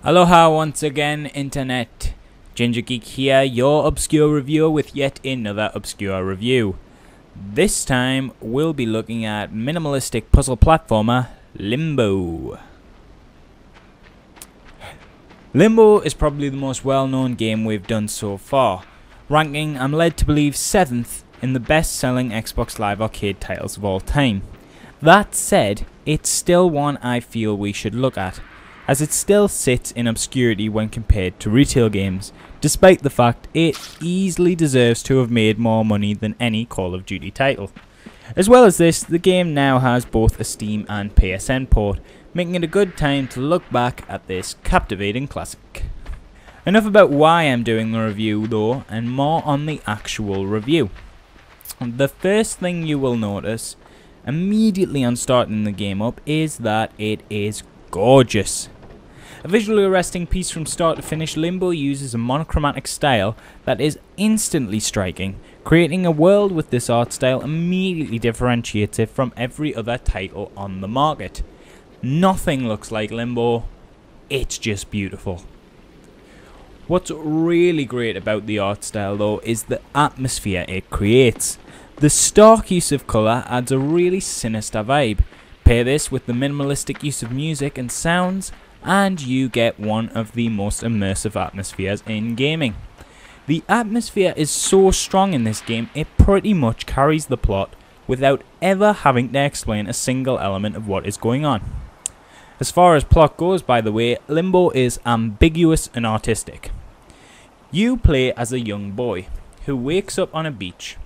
Aloha once again, Internet. Ginger Geek here, your obscure reviewer with yet another obscure review. This time, we'll be looking at minimalistic puzzle platformer, Limbo. Limbo is probably the most well-known game we've done so far, ranking, I'm led to believe, 7th in the best-selling Xbox Live Arcade titles of all time. That said, it's still one I feel we should look at, as it still sits in obscurity when compared to retail games, despite the fact it easily deserves to have made more money than any Call of Duty title. As well as this, the game now has both a Steam and PSN port, making it a good time to look back at this captivating classic. Enough about why I'm doing the review though, and more on the actual review. The first thing you will notice immediately on starting the game up is that it is gorgeous. A visually arresting piece from start to finish, Limbo uses a monochromatic style that is instantly striking. Creating a world with this art style immediately differentiates it from every other title on the market. Nothing looks like Limbo, it's just beautiful. What's really great about the art style though is the atmosphere it creates. The stark use of colour adds a really sinister vibe. Pair this with the minimalistic use of music and sounds, and you get one of the most immersive atmospheres in gaming. The atmosphere is so strong in this game, it pretty much carries the plot without ever having to explain a single element of what is going on. As far as plot goes, by the way, Limbo is ambiguous and artistic. You play as a young boy who wakes up on a beach,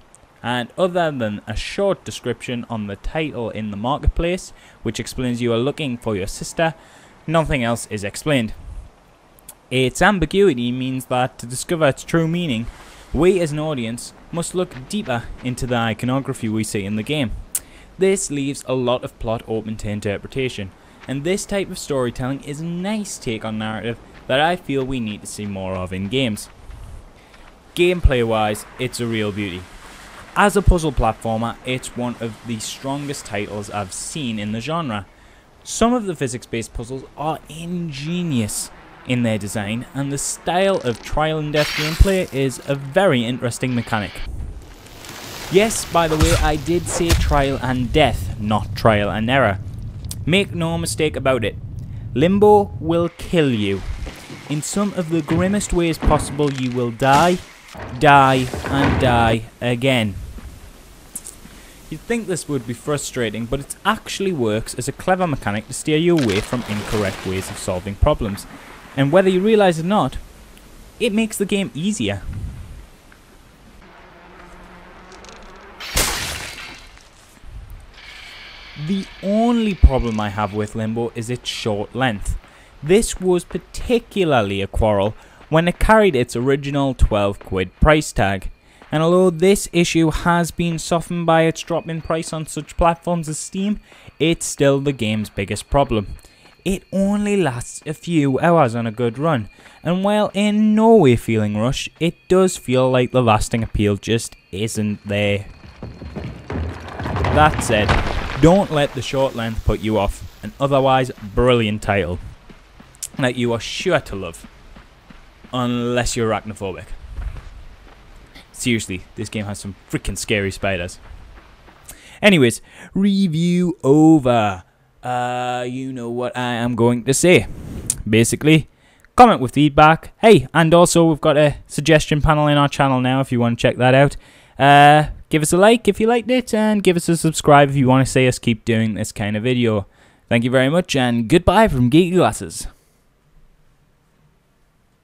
and other than a short description on the title in the marketplace, which explains you are looking for your sister, nothing else is explained. Its ambiguity means that to discover its true meaning, we as an audience must look deeper into the iconography we see in the game. This leaves a lot of plot open to interpretation, and this type of storytelling is a nice take on narrative that I feel we need to see more of in games. Gameplay wise, it's a real beauty. As a puzzle platformer, it's one of the strongest titles I've seen in the genre. Some of the physics-based puzzles are ingenious in their design, and the style of trial and death gameplay is a very interesting mechanic. Yes, by the way, I did say trial and death, not trial and error. Make no mistake about it, Limbo will kill you. In some of the grimmest ways possible, you will die, and die again. You'd think this would be frustrating, but it actually works as a clever mechanic to steer you away from incorrect ways of solving problems. And whether you realise it or not, it makes the game easier. The only problem I have with Limbo is its short length. This was particularly a quarrel when it carried its original 12 quid price tag. And although this issue has been softened by its drop in price on such platforms as Steam, it's still the game's biggest problem. It only lasts a few hours on a good run, and while in no way feeling rushed, it does feel like the lasting appeal just isn't there. That said, don't let the short length put you off an otherwise brilliant title that you are sure to love, unless you're arachnophobic. Seriously, this game has some freaking scary spiders. Anyways, review over. You know what I am going to say. Basically, comment with feedback. Hey, and also we've got a suggestion panel in our channel now if you want to check that out. Give us a like if you liked it, and give us a subscribe if you want to see us keep doing this kind of video. Thank you very much, and goodbye from Geeky Glasses.